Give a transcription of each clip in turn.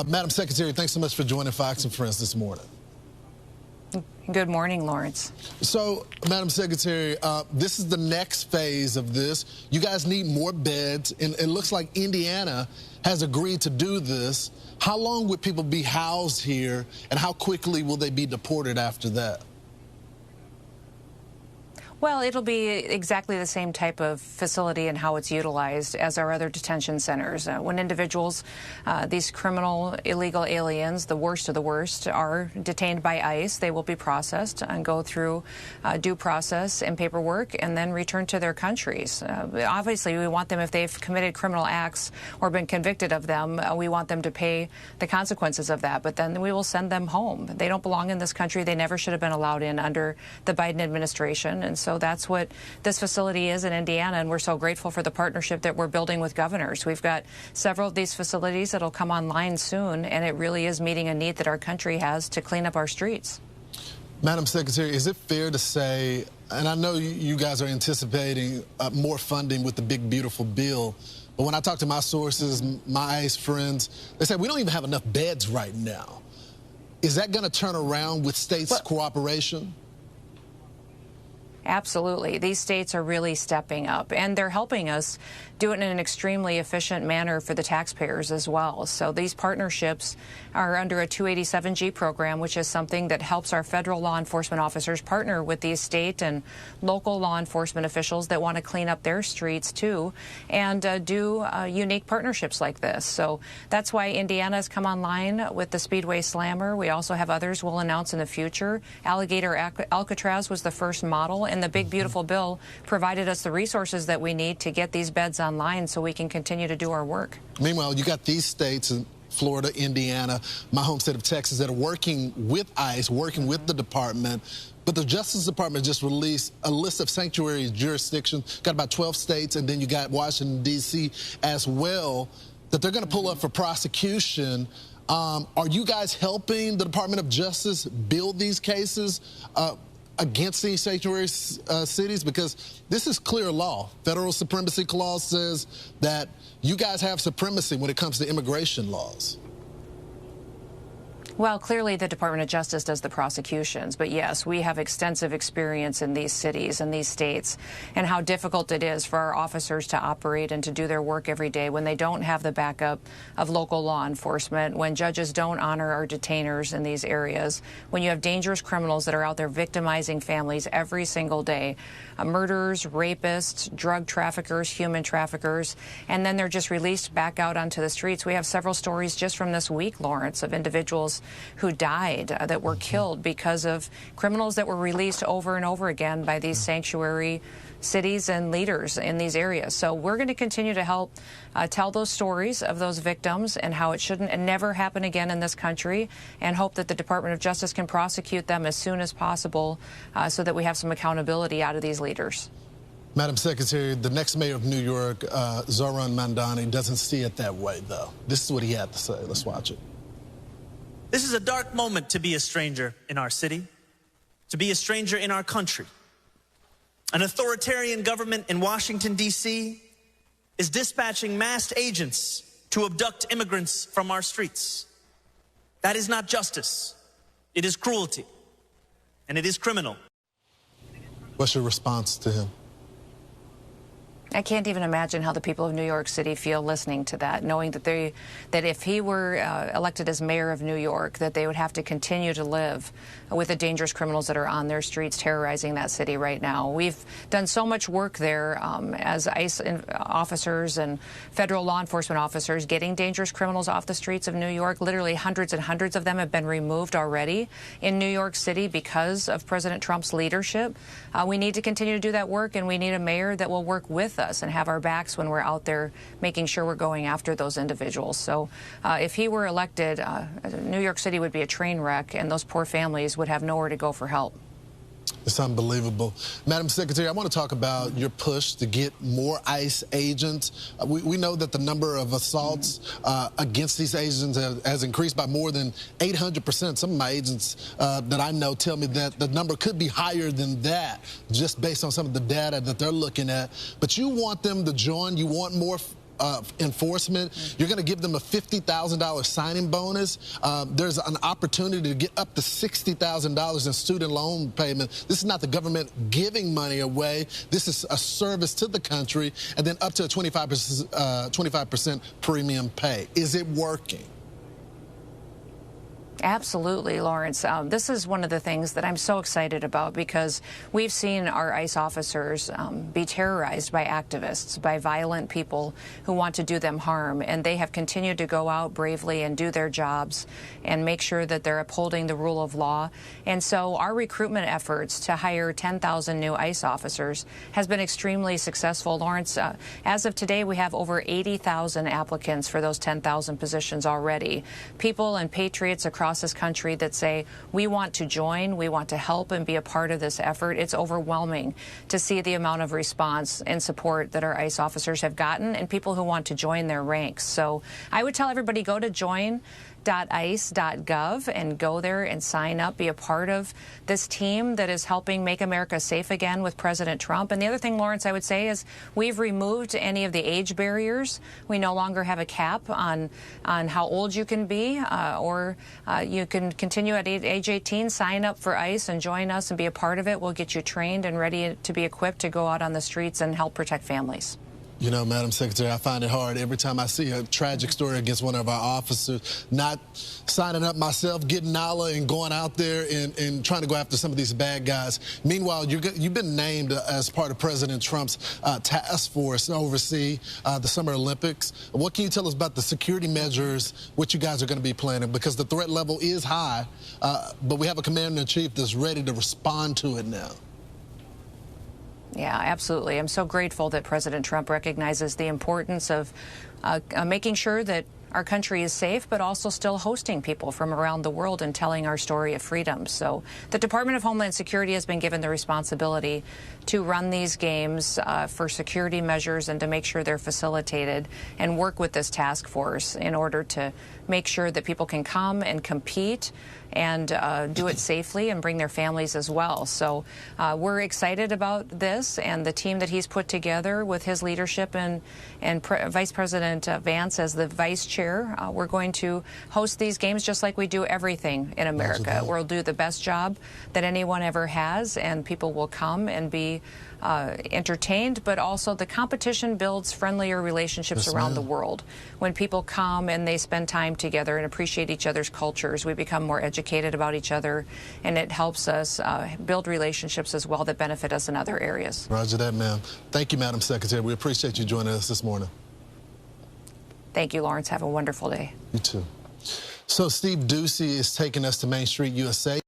Madam Secretary, thanks so much for joining Fox and Friends this morning. Good morning, Lawrence. So, Madam Secretary, this is the next phase of this. You guys need more beds, and it looks like Indiana has agreed to do this. How long would people be housed here, and how quickly will they be deported after that? Well, it'll be exactly the same type of facility and how it's utilized as our other detention centers. When individuals, these criminal illegal aliens, the worst of the worst, are detained by ICE, they will be processed and go through due process and paperwork and then return to their countries. Obviously, we want them, if they've committed criminal acts or been convicted of them, we want them to pay the consequences of that, but then we will send them home. They don't belong in this country. They never should have been allowed in under the Biden administration, and so that's what this facility is in Indiana, and we're so grateful for the partnership that we're building with governors. We've got several of these facilities that'll come online soon, and it really is meeting a need that our country has to clean up our streets. Madam Secretary, is it fair to say, and I know you guys are anticipating more funding with the big, beautiful bill, but when I talk to my sources, my ICE friends, they say we don't even have enough beds right now. Is that going to turn around with states' cooperation? Absolutely. These states are really stepping up, and they're helping us do it in an extremely efficient manner for the taxpayers as well. So these partnerships are under a 287G program, which is something that helps our federal law enforcement officers partner with these state and local law enforcement officials that want to clean up their streets too, and do unique partnerships like this. So that's why Indiana has come online with the Speedway Slammer. We also have others we'll announce in the future. Alligator Alcatraz was the first model, and the big, beautiful bill provided us the resources that we need to get these beds online so we can continue to do our work. Meanwhile, you got these states, Florida, Indiana, my home state of Texas, that are working with ICE, working with the department. But the Justice Department just released a list of sanctuary jurisdictions, got about 12 states, and then you got Washington, D.C. as well, that they're going to pull up for prosecution. Are you guys helping the Department of Justice build these cases against these sanctuary cities? Because this is clear law. Federal Supremacy Clause says that you guys have supremacy when it comes to immigration laws. Well, clearly the Department of Justice does the prosecutions, but yes, we have extensive experience in these cities and these states and how difficult it is for our officers to operate and to do their work every day when they don't have the backup of local law enforcement, when judges don't honor our detainers in these areas, when you have dangerous criminals that are out there victimizing families every single day, murderers, rapists, drug traffickers, human traffickers, and then they're just released back out onto the streets. We have several stories just from this week, Lawrence, of individuals who died, that were killed because of criminals that were released over and over again by these sanctuary cities and leaders in these areas. So we're going to continue to help tell those stories of those victims and how it shouldn't and never happen again in this country, and hope that the Department of Justice can prosecute them as soon as possible so that we have some accountability out of these leaders. Madam Secretary, the next mayor of New York, Zohran Mamdani, doesn't see it that way, though. This is what he had to say. Let's watch it. This is a dark moment to be a stranger in our city, to be a stranger in our country. An authoritarian government in Washington, D.C. is dispatching masked agents to abduct immigrants from our streets. That is not justice. It is cruelty, and it is criminal. What's your response to him? I can't even imagine how the people of New York City feel listening to that, knowing that that if he were elected as mayor of New York, that they would have to continue to live with the dangerous criminals that are on their streets terrorizing that city right now. We've done so much work there as ICE officers and federal law enforcement officers getting dangerous criminals off the streets of New York. Literally hundreds and hundreds of them have been removed already in New York City because of President Trump's leadership. We need to continue to do that work, and we need a mayor that will work with us and have our backs when we're out there making sure we're going after those individuals. So if he were elected, New York City would be a train wreck, and those poor families would have nowhere to go for help. It's unbelievable. Madam Secretary, I want to talk about your push to get more ICE agents. We know that the number of assaults against these agents has increased by more than 800%. Some of my agents that I know tell me that the number could be higher than that, just based on some of the data that they're looking at. But you want them to join. You want more enforcement. You're going to give them a $50,000 signing bonus. There's an opportunity to get up to $60,000 in student loan payment. This is not the government giving money away. This is a service to the country, and then up to a 25% premium pay. Is it working? Absolutely, Lawrence. This is one of the things that I'm so excited about because we've seen our ICE officers be terrorized by activists, by violent people who want to do them harm, and they have continued to go out bravely and do their jobs and make sure that they're upholding the rule of law. And so our recruitment efforts to hire 10,000 new ICE officers has been extremely successful. Lawrence, as of today, we have over 80,000 applicants for those 10,000 positions already. People and patriots across this country that say, we want to join, we want to help and be a part of this effort. It's overwhelming to see the amount of response and support that our ICE officers have gotten and people who want to join their ranks. So I would tell everybody, go to join.ice.gov and go there and sign up, be a part of this team that is helping make America safe again with President Trump. And the other thing, Lawrence, I would say is we've removed any of the age barriers. We no longer have a cap on how old you can be, or you can continue at age 18, sign up for ICE and join us and be a part of it. We'll get you trained and ready to be equipped to go out on the streets and help protect families. You know, Madam Secretary, I find it hard every time I see a tragic story against one of our officers, not signing up myself, getting Nala and going out there and trying to go after some of these bad guys. Meanwhile, you've been named as part of President Trump's task force to oversee the Summer Olympics. What can you tell us about the security measures, what you guys are going to be planning? Because the threat level is high, but we have a commander-in-chief that's ready to respond to it now. Yeah, absolutely. I'm so grateful that President Trump recognizes the importance of making sure that our country is safe, but also still hosting people from around the world and telling our story of freedom. So the Department of Homeland Security has been given the responsibility to run these games for security measures and to make sure they're facilitated and work with this task force in order to make sure that people can come and compete and do it safely and bring their families as well. So we're excited about this and the team that he's put together with his leadership and Vice President Vance as the vice chair. We're going to host these games just like we do everything in America. We'll do the best job that anyone ever has, and people will come and be entertained, but also the competition builds friendlier relationships around the world. When people come and they spend time together and appreciate each other's cultures, we become more educated about each other, and it helps us build relationships as well that benefit us in other areas. Roger that, ma'am. Thank you, Madam Secretary. We appreciate you joining us this morning. Thank you, Lawrence. Have a wonderful day. You too. So Steve Ducey is taking us to Main Street, USA.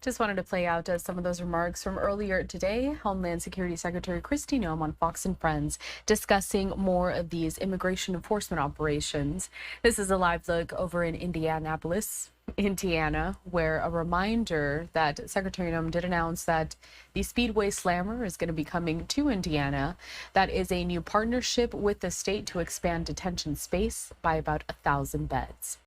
Just wanted to play out some of those remarks from earlier today. Homeland Security Secretary Kristi Noem on Fox and Friends discussing more of these immigration enforcement operations. This is a live look over in Indianapolis, Indiana, where a reminder that Secretary Noem did announce that the Speedway Slammer is going to be coming to Indiana. That is a new partnership with the state to expand detention space by about 1,000 beds.